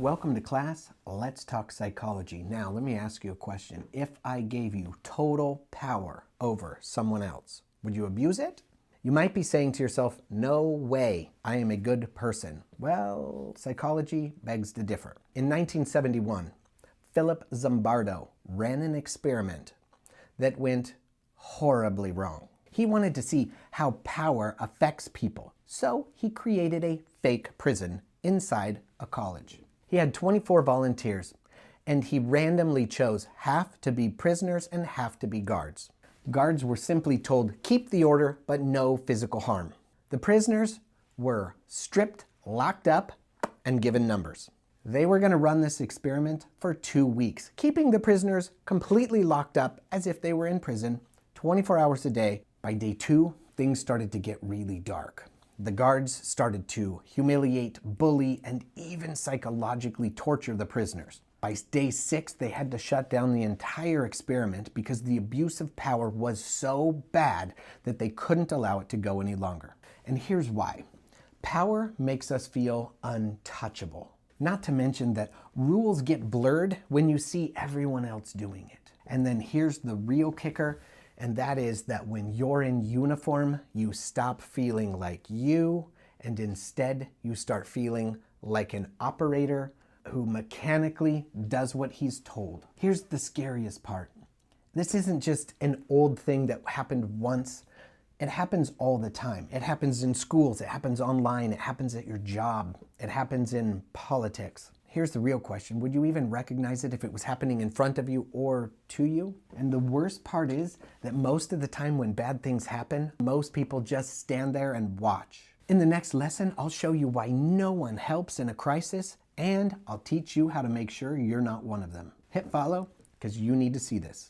Welcome to class. Let's talk psychology. Now, let me ask you a question. If I gave you total power over someone else, would you abuse it? You might be saying to yourself, no way, I am a good person. Well, psychology begs to differ. In 1971, Philip Zimbardo ran an experiment that went horribly wrong. He wanted to see how power affects people, so he created a fake prison inside a college. He had 24 volunteers, and he randomly chose half to be prisoners and half to be guards. Guards were simply told, keep the order, but no physical harm. The prisoners were stripped, locked up, and given numbers. They were going to run this experiment for 2 weeks, keeping the prisoners completely locked up as if they were in prison 24 hours a day. By day 2, things started to get really dark. The guards started to humiliate, bully, and even psychologically torture the prisoners. By day 6, they had to shut down the entire experiment because the abuse of power was so bad that they couldn't allow it to go any longer. And here's why. Power makes us feel untouchable. Not to mention that rules get blurred when you see everyone else doing it. And then here's the real kicker. And that is that when you're in uniform, you stop feeling like you, and instead you start feeling like an operator who mechanically does what he's told. Here's the scariest part. This isn't just an old thing that happened once. It happens all the time. It happens in schools, it happens online, it happens at your job, it happens in politics. Here's the real question. Would you even recognize it if it was happening in front of you or to you? And the worst part is that most of the time when bad things happen, most people just stand there and watch. In the next lesson, I'll show you why no one helps in a crisis, and I'll teach you how to make sure you're not one of them. Hit follow, because you need to see this.